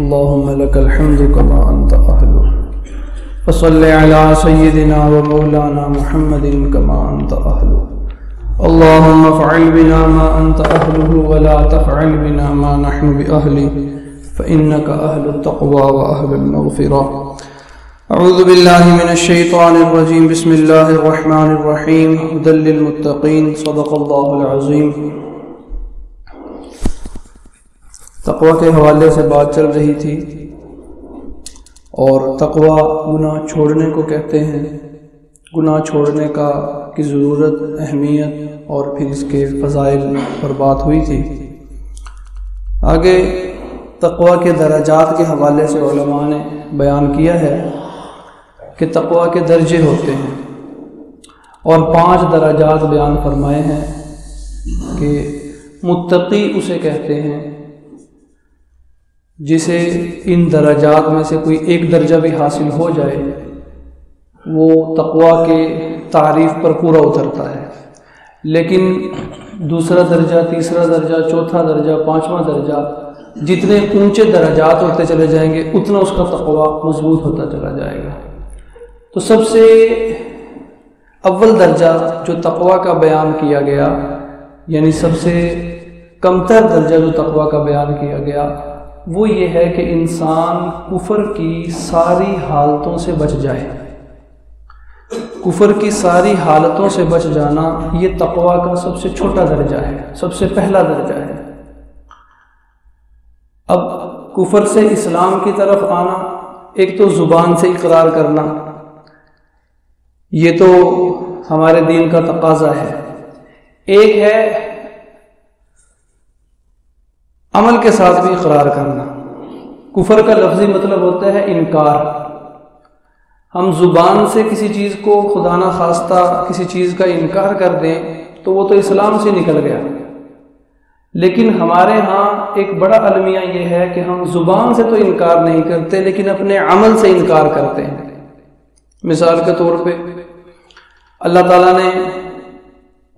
اللهم لك الحمد كما أنت أهله فصل على سيدنا ومولانا محمد كما أنت أهله اللهم افعل بنا ما أنت أهله ولا تفعل بنا ما نحن بأهله فإنك أهل التقوى وأهل المغفرة. أعوذ بالله من الشيطان الرجيم. بسم الله الرحمن الرحيم. هدى للمتقين. صدق الله العظيم. تقوی کے حوالے سے بات چل رہی تھی اور تقوی گناہ چھوڑنے کو کہتے ہیں. گناہ چھوڑنے کی ضرورت، اہمیت اور پھر اس کے فضائل پر بات ہوئی تھی. آگے تقوی کے درجات کے حوالے سے علماء نے بیان کیا ہے کہ تقوی کے درجے ہوتے ہیں اور 5 درجات بیان فرمائے ہیں کہ متقی اسے کہتے ہیں جسے ان درجات میں سے کوئی ایک درجہ بھی حاصل ہو جائے وہ تقوی کے تعریف پر پورا اترتا ہے. لیکن دوسرا درجہ، تیسرا درجہ، چوتھا درجہ، 5واں درجہ، جتنے اونچے درجات ہوتے چلے جائیں گے اتنا اس کا تقوی مضبوط ہوتا چلا جائے گا. تو سب سے اول درجہ جو تقوی کا بیان کیا گیا، یعنی سب سے کمتر درجہ جو تقوی کا بیان کیا گیا، وہ یہ ہے کہ انسان کفر کی ساری حالتوں سے بچ جائے. کفر کی ساری حالتوں سے بچ جانا یہ تقوی کا سب سے چھوٹا درجہ ہے، سب سے پہلا درجہ ہے. اب کفر سے اسلام کی طرف آنا، ایک تو زبان سے اقرار کرنا، یہ تو ہمارے دین کا تقاضا ہے. ایک ہے عمل کے ساتھ بھی اقرار کرنا. کفر کا لفظی مطلب ہوتا ہے انکار. ہم زبان سے کسی چیز کو خدا نہ خواستہ کسی چیز کا انکار کر دیں تو وہ تو اسلام سے نکل گیا. لیکن ہمارے ہاں ایک بڑا المیہ یہ ہے کہ ہم زبان سے تو انکار نہیں کرتے لیکن اپنے عمل سے انکار کرتے ہیں. مثال کے طور پہ اللہ تعالیٰ نے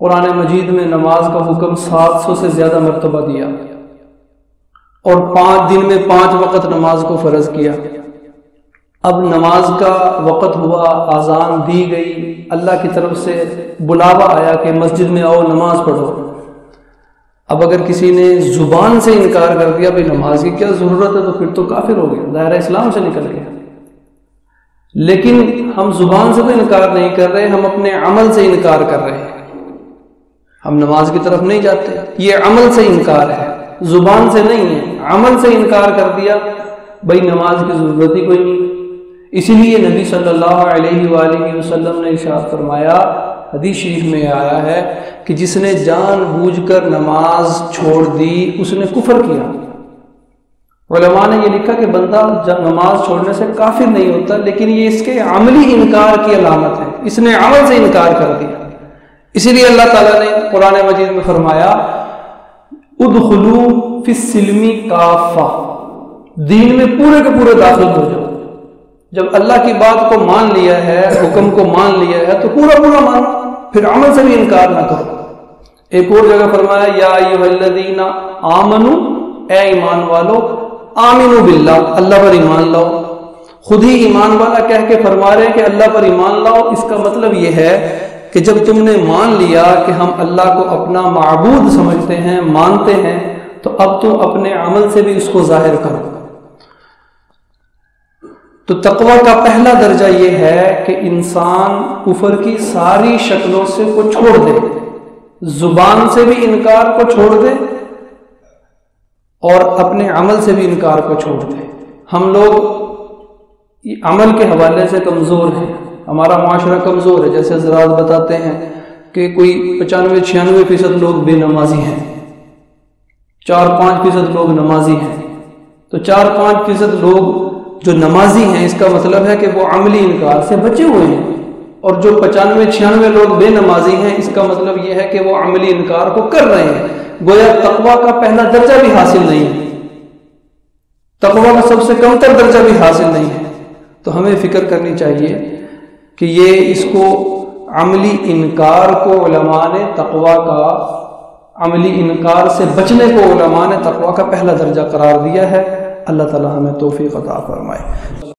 قرآن مجید میں نماز کا حکم 700 سے زیادہ مرتبہ دیا اور 5 دن میں 5 وقت نماز کو فرض کیا. اب نماز کا وقت ہوا، اذان دی گئی، اللہ کی طرف سے بلاوا آیا کہ مسجد میں آؤ نماز پڑھو. اب اگر کسی نے زبان سے انکار کر دیا بھائی نماز کی کیا ضرورت ہے، تو پھر تو کافر ہو گیا، دائرہ اسلام سے نکل گیا. لیکن ہم زبان سے تو انکار نہیں کر رہے، ہم اپنے عمل سے انکار کر رہے ہیں. ہم نماز کی طرف نہیں جاتے، یہ عمل سے انکار ہے، زبان سے نہیں ہے. عمل سے انکار کر دیا بھائی نماز کی ضرورت ہی کوئی نہیں. اسی لیے نبی صلی اللہ علیہ وآلہ وسلم نے ارشاد فرمایا، حدیث شریف میں آیا ہے کہ جس نے جان بوجھ کر نماز چھوڑ دی اس نے کفر کیا. علماء نے یہ لکھا کہ بندہ نماز چھوڑنے سے کافر نہیں ہوتا، لیکن یہ اس کے عملی انکار کی علامت ہے، اس نے عمل سے انکار کر دیا. اسی لیے اللہ تعالیٰ نے قرآن مجید میں فرمایا ادخلوا فی السلم کافہ، دین میں پورے کے پورے داخل ہو جاؤ. جب اللہ کی بات کو مان لیا ہے، حکم کو مان لیا ہے تو پورا پورا مانو، پھر عمل سے بھی انکار نہ کرو. ایک اور جگہ فرمایا یا ایھا الذین آمنوا، اے ایمان والو، آمنوا باللہ، اللہ پر ایمان لاؤ. خود ہی ایمان والا کہہ کے فرما رہے ہیں کہ اللہ پر ایمان لاؤ. اس کا مطلب یہ ہے کہ جب تم نے مان لیا کہ ہم اللہ کو اپنا معبود سمجھتے ہیں، مانتے ہیں، تو اب تم اپنے عمل سے بھی اس کو ظاہر کرو. تو تقوی کا پہلا درجہ یہ ہے کہ انسان کفر کی ساری شکلوں سے کو چھوڑ دے، زبان سے بھی انکار کو چھوڑ دے اور اپنے عمل سے بھی انکار کو چھوڑ دے. ہم لوگ عمل کے حوالے سے کمزور ہیں، ہمارا معاشرہ کمزور ہے. جیسے حضرات بتاتے ہیں کہ کوئی 95-96% لوگ بے نمازی ہیں، 4-5% لوگ نمازی ہیں. تو 4-5% لوگ جو نمازی ہیں اس کا مطلب ہے کہ وہ عملی انکار سے بچے ہوئے ہیں، اور جو 95-96 لوگ بے نمازی ہیں اس کا مطلب یہ ہے کہ وہ عملی انکار کو کر رہے ہیں. گویا تقوی کا پہلا درجہ بھی حاصل نہیں ہے، تقوی کا سب سے کمتر درجہ بھی حاصل نہیں ہے. تو ہمیں فکر کرنی چاہیے کہ یہ اس کو عملی انکار کو علماء نے تقوی کا عملی انکار سے بچنے کو علماء نے تقوی کا پہلا درجہ قرار دیا ہے. اللہ تعالی ہمیں توفیق عطا فرمائے۔